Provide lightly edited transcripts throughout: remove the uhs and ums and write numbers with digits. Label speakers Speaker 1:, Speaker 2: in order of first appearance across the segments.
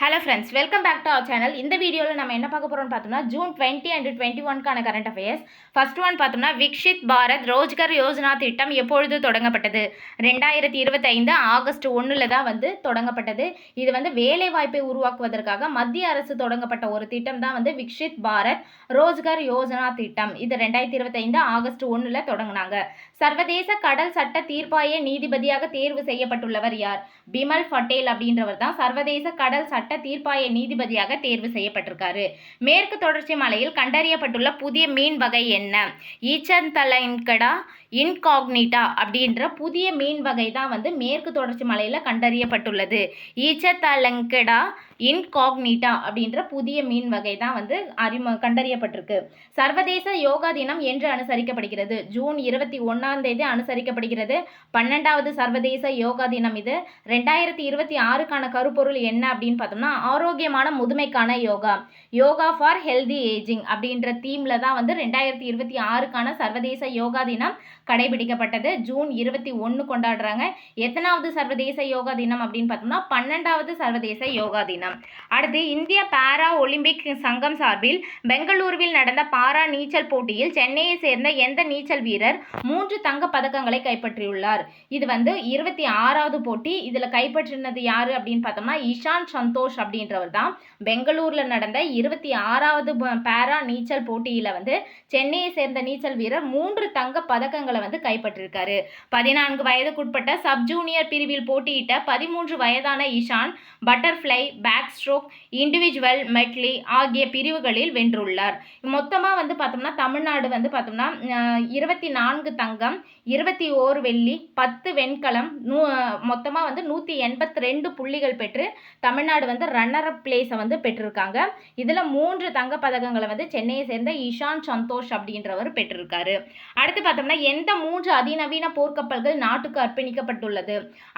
Speaker 1: Hello friends, welcome back to our channel. இந்த வீடியோல நம்ம என்ன பார்க்க போறோம்னு பார்த்தோம்னா ஜூன் 20 and 21 கான கரண்ட் அஃபேர்ஸ். ஃபர்ஸ்ட் ஒன் பார்த்தோம்னா விக்ஷித் பாரத் ரோஜ்கர் யோஜனா திட்டம் எப்பொழுது தொடங்கப்பட்டது? 2025 ஆகஸ்ட் 1ல தான் தொடங்கப்பட்டது. இது வேலை வாய்ப்பை உருவாக்குவதற்காக மத்திய அரசு தொடங்கப்பட்ட ஒரு திட்டம் தான் விக்ஷித் பாரத் ரோஜ்கர் யோஜனா திட்டம். இது 2025 ஆகஸ்ட் 1ல தொடங்கினாங்க. சர்வதேச கடல் சட்ட தீர்ப்பாய நீதிபதியாக தேர்வு செய்யப்பட்டுள்ளவர் யார்? பிமல் பட்டேல் அப்படின்றவர் தான் சர்வதேச கடல் சட்ட தீர்ப்பாய நீதிபதியாக தேர்வு செய்யப்பட்டிருக்காரு. மேற்கு தொடர்ச்சி மலையில் கண்டறியப்பட்டுள்ள புதிய மீன் வகை என்ன? ஈச்சந்தலைன்கடா இன்காக்னிட்டா அப்படின்ற புதிய மீன் வகை தான் மேற்கு தொடர்ச்சி மலையில் கண்டறியப்பட்டுள்ளது. ஈச்சந்தலைன்கடா இன்காக்னிட்டா அப்படின்ற புதிய மீன் வகை தான் கண்டறியப்பட்டிருக்கு. சர்வதேச யோகா தினம் என்று அனுசரிக்கப்படுகிறது? ஜூன் 21ஆம் தேதி அனுசரிக்கப்படுகிறது. 12வது சர்வதேச யோகா தினம் இது. 2026க்கான கருப்பொருள் என்ன அப்படின்னு பார்த்தோம்னா ஆரோக்கியமான முதுமைக்கான yoga, yoga for healthy ageing அப்படின்ற தீம்ல தான் 2026க்கான சர்வதேச யோகா தினம் கடைபிடிக்கப்பட்டது. ஜூன் 21 கொண்டாடுறாங்க. எத்தனாவது சர்வதேச யோகா தினம் அப்படின்னு பார்த்தோம்னா 12வது சர்வதேச யோகா தினம். அடுத்து இந்திய பாரா ஒலிம்பிக் சங்கம் சார்பில் பெங்களூருவில் நடந்த பாரா நீச்சல் போட்டியில் சென்னையை சேர்ந்த எந்த நீச்சல் வீரர் 3 தங்க பதக்கங்களை கைப்பற்றியுள்ளார்? இது 26வது போட்டி. இதுல கைப்பற்றினது யாரு அப்படின்னு பார்த்தோம்னா இஷான் சந்தோஷ் அப்படின்றவர் தான். பெங்களூர்ல நடந்த 26வது பாரா நீச்சல் போட்டியில சென்னையை சேர்ந்த நீச்சல் வீரர் 3 தங்க பதக்கங்களை கைப்பற்றிருக்காரு. 14 வயதுக்குட்பட்ட சப் ஜூனியர் பிரிவில் போட்டியிட்ட 13 வயதான Ishaan butterfly, backstroke, individual medley ஆகிய பிரிவுகளில் வென்றுள்ளார். மொத்தமாக பார்த்தோம்னா தமிழ்நாடு பார்த்தோம்னா 24 தங்கம், 21 வெள்ளி, 10 வெண்கலம், மொத்தமாக 182 புள்ளிகள் பெற்று தமிழ்நாடு ரன்னர் அப் பிளேஸை பெற்றிருக்காங்க. இதில் 3 தங்க பதக்கங்களை சென்னையை சேர்ந்த இஷான் சந்தோஷ் அப்படின்றவர் பெற்றிருக்காரு. அடுத்து பார்த்தோம்னா எந்த 3 அதிநவீன போர்க்கப்பல்கள் நாட்டுக்கு அர்ப்பணிக்கப்பட்டுள்ளது?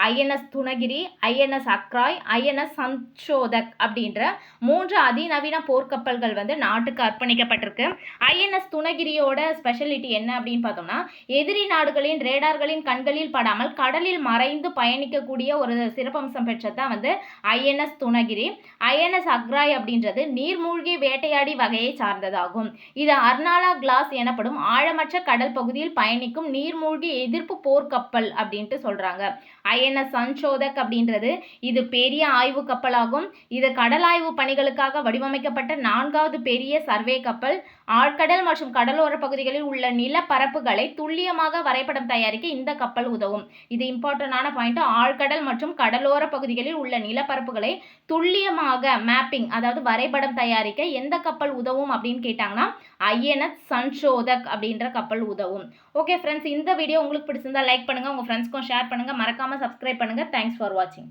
Speaker 1: INS Dunagiri, INS Akray, INS Sanshodhak அப்படின்ற 3 அதிநவீன போர்க்கப்பல்கள் நாட்டுக்கு அர்ப்பணிக்கப்பட்டிருக்கு. ஐஎன்எஸ் துணகிரியோட ஸ்பெஷாலிட்டி என்ன அப்படின்னு பார்த்தோம்னா எதிரி நாடுகளின் ரேடார்களின் கண்களில் படாமல் கடலில் மறைந்து பயணிக்கக்கூடிய ஒரு சிறப்பம்சம் பெற்றதான் ஐஎன்எஸ் துணகிரி. ஐஎன்எஸ் அக்ராய் அப்படின்றது நீர்மூழ்கி வேட்டையாடி வகையை சார்ந்ததாகும். இது அர்னாலா கிளாஸ் எனப்படும் ஆழமற்ற கடல் பகுதியில் பயணிக்கும் நீர்மூழ்கி எதிர்ப்பு போர்க்கப்பல் அப்படின்ட்டு சொல்றாங்க. ஐஎன்எஸ் சன்ஷோதக் அப்படின்றது இது பெரிய ஆய்வு கப்பலாகும். இது கடலாய்வு பணிகளுக்காக வடிவமைக்கப்பட்ட 4வது பெரிய சர்வே கப்பல். ஆழ்கடல் மற்றும் கடலோர பகுதிகளில் உள்ள நிலப்பரப்புகளை துல்லியமாக வரைபடம் தயாரிக்க இந்த கப்பல் உதவும். இது இம்பார்ட்டன்டான பாயிண்ட். ஆழ்கடல் மற்றும் கடலோர பகுதிகளில் உள்ள நிலப்பரப்புகளை துல்லியமாக மேப்பிங் அதாவது வரைபடம் தயாரிக்க எந்த கப்பல் உதவும் அப்படின்னு கேட்டாங்கன்னா ஐஎன்எஸ் சன்ஷோதக் அப்படின்ற கப்பல் உதவும். ஓகே ஃப்ரெண்ட்ஸ், இந்த வீடியோ உங்களுக்கு பிடிச்சிருந்தா லைக் பண்ணுங்க, உங்க ஃப்ரெண்ட்ஸ்க்கும் ஷேர் பண்ணுங்க, மறக்காம சப்ஸ்கிரைப் பண்ணுங்க. தேங்க்ஸ் ஃபார் வாட்சிங்.